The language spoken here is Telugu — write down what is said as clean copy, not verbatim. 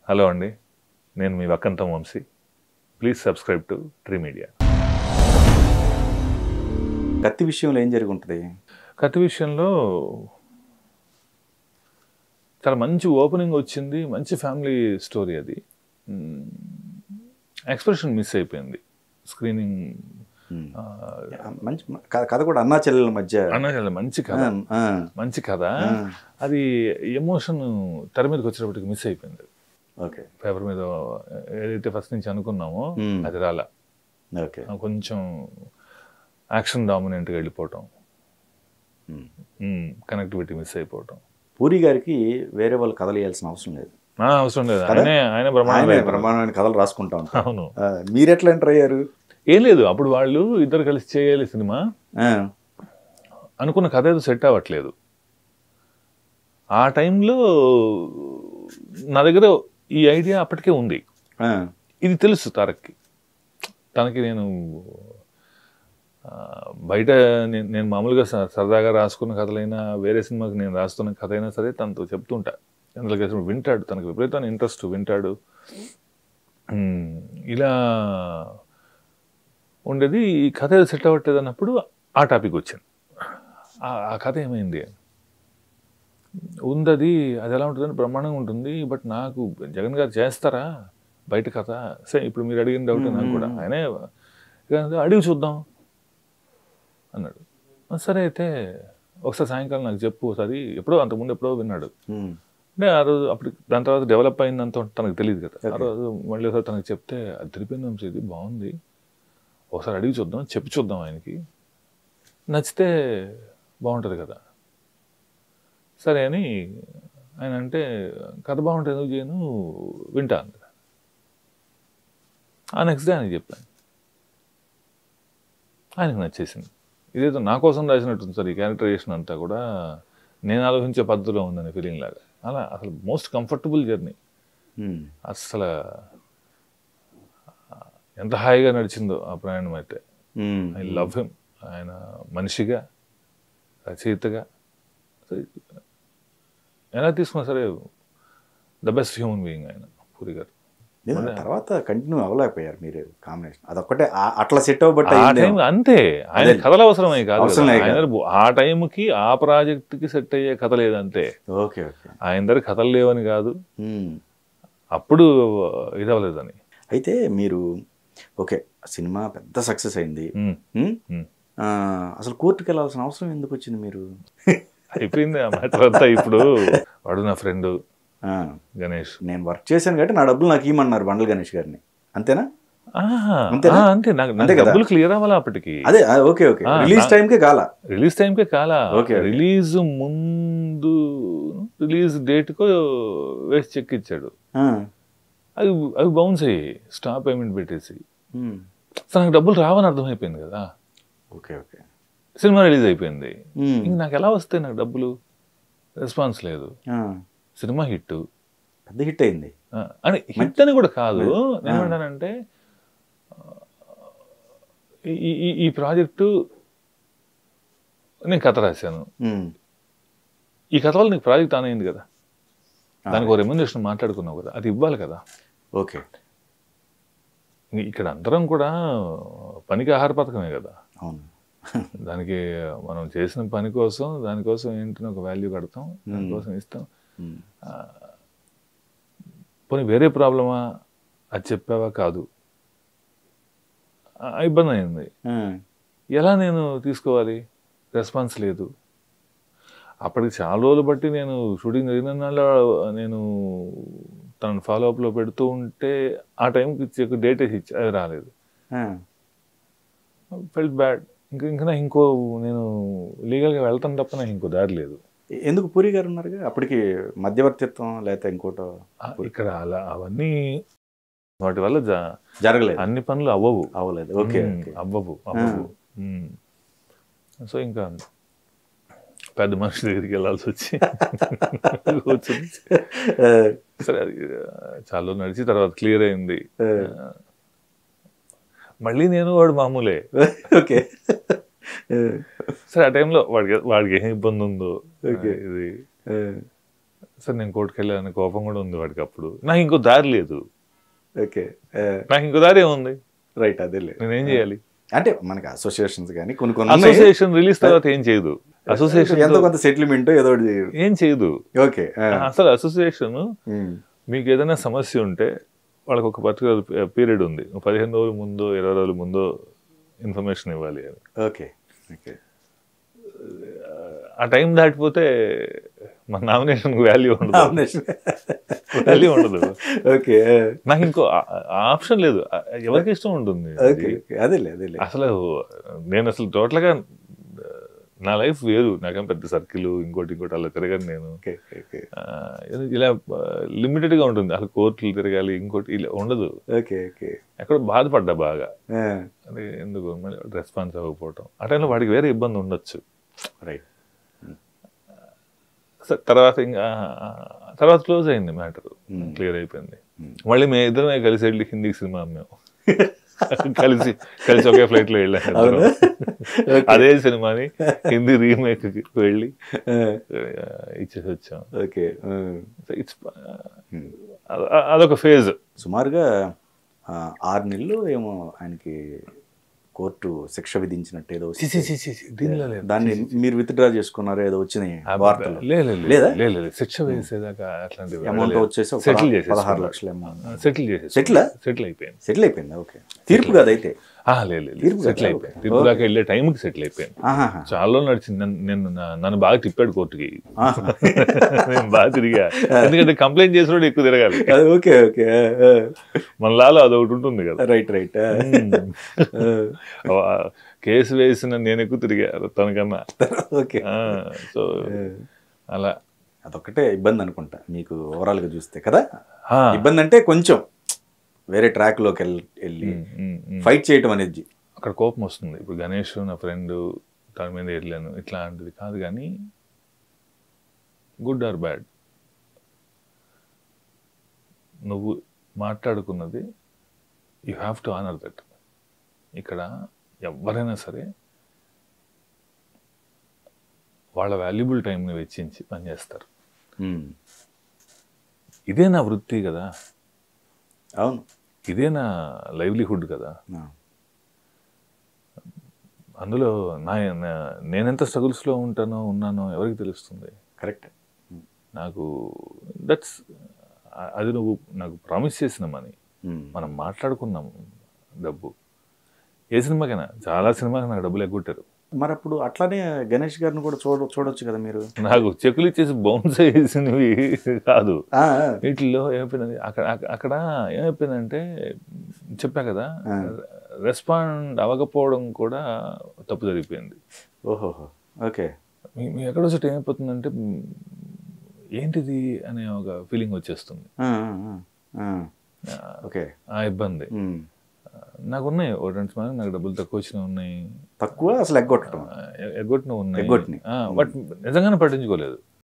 హలో అండి, నేను మీ Vakkantham Vamsi. Please subscribe to Tree Media. కత్తి విషయంలో ఏం జరిగి ఉంటుంది? కత్తి విషయంలో చాలా మంచి ఓపెనింగ్ వచ్చింది, మంచి ఫ్యామిలీ స్టోరీ. అది ఎక్స్ప్రెషన్ మిస్ అయిపోయింది. స్క్రీనింగ్ మంచి కథ కూడా అన్నా చెల్లెల మధ్య మంచి కథ, మంచి కథ. అది ఎమోషన్ తెర మీదకి వచ్చేటప్పటికి మిస్ అయిపోయింది. ఓకే, పేపర్ మీద ఏదైతే ఫస్ట్ నుంచి అనుకున్నామో అది రాలా. ఓకే, కొంచెం యాక్షన్ డామినెంట్గా వెళ్ళిపోవటం, కనెక్టివిటీ మిస్ అయిపోవటం. పూరి గారికి వేరే వాళ్ళు కథలు వేయాల్సిన అవసరం లేదు. అవసరం లేదు, ఆయన బ్రహ్మాండమైన కథలు రాసుకుంటా ఉంటారు. అవును. మీరు ఎట్లా ఎంటర్ అయ్యారు? ఏం లేదు, అప్పుడు వాళ్ళు ఇద్దరు కలిసి చేయాలి సినిమా అనుకున్న కథ ఏదో సెట్ అవ్వట్లేదు. ఆ టైంలో నా దగ్గర ఈ ఐడియా అప్పటికే ఉంది. ఇది తెలుసు తారక్కి. తనకి నేను బయట నేను మామూలుగా సరదాగా రాసుకున్న కథలైనా, వేరే సినిమాకి నేను రాస్తున్న కథ అయినా సరే తనతో చెప్తుంటా. అందులో వింటాడు, తనకు విపరీతమైన ఇంట్రెస్ట్, వింటాడు. ఇలా ఉండేది. ఈ కథ ఏదో సెట్ అవ్వట్లేదు అన్నప్పుడు ఆ టాపిక్ వచ్చింది. ఆ కథ ఏమైంది ఉంది, అది ఎలా ఉంటుందని బ్రహ్మాండంగా ఉంటుంది. బట్ నాకు జగన్ గారు చేస్తారా బయట కథ? సరే, ఇప్పుడు మీరు అడిగిన డౌట్ నాకు కూడా. ఆయనే అడిగి చూద్దాం అన్నాడు. సరే అయితే ఒకసారి సాయంకాలం నాకు చెప్పు. అది అంతకుముందు ఎప్పుడో విన్నాడు అంటే ఆ రోజు. అప్పుడు దాని తర్వాత డెవలప్ అయిందంత తనకు తెలియదు కదా. ఆ రోజు మళ్ళీ ఒకసారి తనకు చెప్తే అది తిరిపోయింది వంశీ, ఇది బాగుంది, ఒకసారి అడిగి చూద్దాం, చెప్పి చూద్దాం, ఆయనకి నచ్చితే బాగుంటుంది కదా. సరే అని ఆయన అంటే కథ బాగుంటుంది, ఎందుకు చేయను, వింటాను. ఆ నెక్స్ట్ డే ఆయనకి చెప్పాను. ఆయనకు నచ్చేసింది. ఇదేదో నా కోసం రాసినట్టుంది సార్, ఈ క్యారెక్టరైజేషన్ అంతా కూడా నేను ఆలోచించే పద్ధతిలో ఉందని ఫీలింగ్ లాగా. అలా అసలు మోస్ట్ కంఫర్టబుల్ జర్నీ. అసలు ఎంత హాయిగా నడిచిందో ఆ ప్రయాణం అయితే. I love him. ఆయన మనిషిగా, రచయితగా ఎలా తీసుకున్నా సరే ద బెస్ట్ హ్యూమన్ బీయింగ్ ఆయన పూరి గారు. తర్వాత కంటిన్యూ అవ్వలేకపోయారు మీరు కాంబినేషన్? అదొక్కటే అట్లా సెట్ అవ్వబట్టి అంతే. ఆయన కథలు అవసరమే కాదు, ఆ టైంకి ఆ ప్రాజెక్ట్కి సెట్ అయ్యే కథ లేదంతే. Okay, okay. ఆయన దగ్గర కథలు లేవని కాదు, అప్పుడు ఇది అవ్వలేదని. అయితే మీరు ఓకే, సినిమా పెద్ద సక్సెస్ అయింది, అసలు కోర్టుకి వెళ్ళాల్సిన అవసరం ఎందుకు వచ్చింది? మీరు అయిపోయింది ఆ మ్యాటర్ అంతా. ఇప్పుడు వాడు నా ఫ్రెండ్ గణేష్, నేను వర్క్ చేశాను కాబట్టి నా డబ్బులు నాకు ఇవ్వమన్నారు బండ్ల గణేష్ గారిని, అంతేనా? అంతే. నాకు డబ్బులు క్లియర్ అవ్వాలా అప్పటికి. అదే, ఓకే, ఓకే. రిలీజ్ టైంకే కాలా? రిలీజ్ ముందు రిలీజ్ డేట్ కో వేసి చెక్ ఇచ్చాడు. అవి బౌన్స్ అయ్యి స్టాప్ పేమెంట్ పెట్టేసి నాకు డబ్బులు రావని అర్థమైపోయింది కదా. Okay, okay. సినిమా రిలీజ్ అయిపోయింది. ఇంక నాకు ఎలా వస్తాయి నాకు డబ్బులు? రెస్పాన్స్ లేదు. సినిమా హిట్, పెద్ద హిట్ అయింది. అని హిట్ అని కూడా కాదు, నేనేమంటానంటే ఈ ప్రాజెక్టు నేను కథ రాశాను, ఈ కథ వల్ల నీకు ప్రాజెక్ట్ ఆన్ అయింది కదా, దానికి ఒక రెమ్యునరేషన్ మాట్లాడుకున్నావు కదా, అది ఇవ్వాలి కదా. ఓకే. ఇక్కడ అందరం కూడా పనికి ఆహార పథకమే కదా. అవును. దానికి మనం చేసిన పని కోసం, దానికోసం ఏంటని ఒక వాల్యూ కడతాం, దానికోసం ఇస్తాం. పోనీ వేరే ప్రాబ్లమా అది చెప్పావా? కాదు, ఇబ్బంది అయింది. ఎలా నేను తీసుకోవాలి? రెస్పాన్స్ లేదు. అప్పటికి చాలా రోజులు బట్టి నేను షూటింగ్ జరిగిన నాళ్ళ నేను తనను ఫాలోఅప్లో పెడుతూ ఉంటే ఆ టైంకి డేట్ వేసి ఇచ్చి అది రాలేదు. Felt bad. ఇంకా ఇంకో నేను లీగల్గా వెళ్తాను తప్ప నాకు ఇంకో దారి లేదు. ఎందుకు? పూరి గారు ఉన్నారుగా అప్పటికి, మధ్యవర్తిత్వం లేకపోతే ఇంకోటో ఇక్కడ అలా అవన్నీ వాటి వల్ల జరగలేదు, అన్ని పనులు అవ్వలేదు. ఓకే, అవ్వవు. సో ఇంకా పెద్ద మనిషి దగ్గరికి వెళ్ళాల్సి వచ్చి కూర్చుంది. సరే, అది చాలా నడిచి తర్వాత క్లియర్ అయింది. మళ్ళీ నేను వాడు మామూలే. ఓకే. సరే, ఆ టైంలో వాడికి ఏం ఇబ్బంది ఉందో, ఇది సార్ నేను కోర్టుకు వెళ్ళాలని కోపం కూడా ఉంది వాడికి. అప్పుడు నాకు ఇంకో దారి లేదు. ఓకే, నాకు ఇంకో దారి ఏముంది? రైట్, అదేలే. నేనేం చేయాలి? అంటే మనకి అసోసియేషన్స్ కానీ కొన్ని అసోసియేషన్ రిలీజ్ తర్వాత ఏం చేయదు. అసోసియేషన్ ఎంతో కొంత సెటిల్మెంట్ ఏదో ఏం చేయదు. ఓకే, అసలు అసోసియేషన్ మీకు ఏదైనా సమస్య ఉంటే వాళ్ళకి ఒక పర్టికులర్ పీరియడ్ ఉంది, 15 రోజుల ముందో 20 రోజుల ముందో ఇన్ఫర్మేషన్ ఇవ్వాలి అని. ఓకే ఓకే, ఆ టైం దాటిపోతే మన నామినేషన్ వాల్యూ ఉండదు. వాల్యూ ఉండదు. ఓకే, నాకు ఇంకో ఆప్షన్ లేదు. ఎవరికి ఇష్టం ఉంటుంది అదేలే అదేలే. అసలు నేను అసలు టోటల్గా నా లైఫ్ వేరు. నాకేం పెద్ద సర్కిల్ ఇంకోటి అలా తిరగను నేను. ఇలా లిమిటెడ్గా ఉంటుంది. అసలు కోర్టులు తిరగాలి ఇంకోటి ఇలా ఉండదు. ఎక్కడ బాధపడ్డా బాగా, అంటే ఎందుకు రెస్పాన్స్ అవ్వకపోవటం. ఆ టైంలో వాడికి వేరే ఇబ్బంది ఉండొచ్చు. రైట్. తర్వాత క్లోజ్ అయింది మ్యాటర్, క్లియర్ అయిపోయింది. మళ్ళీ మేము ఇద్దరమే కలిసి వెళ్ళి హిందీ సినిమా మేము కలిసి ఒకే ఫ్లైట్ లో వెళ్ళాం. అదే సినిమాని హిందీ రీమేక్ వెళ్ళి ఇచ్చేసి వచ్చాం. అదొక ఫేజ్. సుమారుగా 6 నెలలు ఏమో ఆయనకి కోర్టు శిక్ష విధించినట్టు ఏదో దాన్ని మీరు విత్డ్రా చేసుకున్నారో ఏదో వచ్చినాయి వార్తలు. లేదా శిక్ష వేసేదాకా అట్లాంటి అమౌంట్ వచ్చేసి 16 లక్షలు సెటిల్ అయిపోయింది. ఓకే, తీర్పు కాదు అయితే? సెటిల్ అయిపోయింది. తీర్పు దాకా వెళ్ళే టైంకి సెటిల్ అయిపోయింది. చాలా నడిచింది. నన్ను బాగా తిప్పాడు కోర్టుకి. నేను బాగా తిరిగా, ఎందుకంటే కంప్లైంట్ చేసినోడు ఎక్కువ తిరగాలి. ఓకే ఓకే, మన లాలో అదొకటి ఉంటుంది కదా. Right right. కేసు వేసిన నేను ఎక్కువ తిరిగా తనకన్నా. ఓకే, సో అలా అదొక్కటే ఇబ్బంది అనుకుంటా మీకు ఓవరాల్ గా చూస్తే కదా. ఇబ్బంది అంటే కొంచెం వేరే ట్రాక్ లోకి వెళ్ళి ఫైట్ చేయటం అనేది అక్కడ కోపం వస్తుంది. ఇప్పుడు గణేష్ నా ఫ్రెండ్, తన మీద వెళ్ళాను ఇట్లాంటిది కాదు. కానీ గుడ్ ఆర్ బ్యాడ్, నువ్వు మాట్లాడుకున్నది you have to honour that. ఇక్కడ ఎవరైనా సరే వాళ్ళ వాల్యుబుల్ టైంని వెచ్చించి పనిచేస్తారు. ఇదే నా వృత్తి కదా. అవును, ఇదే నా లైవ్లీహుడ్ కదా. అందులో నేనెంత స్ట్రగుల్స్లో ఉన్నానో ఎవరికి తెలుస్తుంది? కరెక్ట్. నాకు అది నువ్వు నాకు ప్రామిస్ చేసిన మనీ, మనం మాట్లాడుకున్నాం డబ్బు. ఏ సినిమాకైనా, చాలా సినిమాకి నాకు డబ్బులు ఎగ్గొట్టారు. మరి అప్పుడు అట్లానే గణేష్ గారిని కూడా చూడొచ్చు కదా మీరు. నాకు చెక్కులు ఇచ్చేసి బౌన్స్ చేసినవి కాదు. వీటిల్లో ఏమైపోయింది, అక్కడ ఏమైపోయిందంటే చెప్పా కదా, రెస్పాండ్ అవ్వకపోవడం కూడా తప్పు జరిగిపోయింది. ఓహోహో, ఓకే. మీ ఎక్కడో ఒకటి ఏమైపోతుందంటే ఏంటిది అనే ఒక ఫీలింగ్ వచ్చేస్తుంది. ఓకే, ఆ ఇబ్బంది నాకు ఉన్నాయి. ఓ 2 సినిమాలు నాకు డబ్బులు తక్కువ వచ్చినవి ఉన్నాయి. తక్కువ అసలు ఎగ్గొట్టినవి ఉన్నాయి. బట్ నిజంగానే పట్టించుకోలేదు.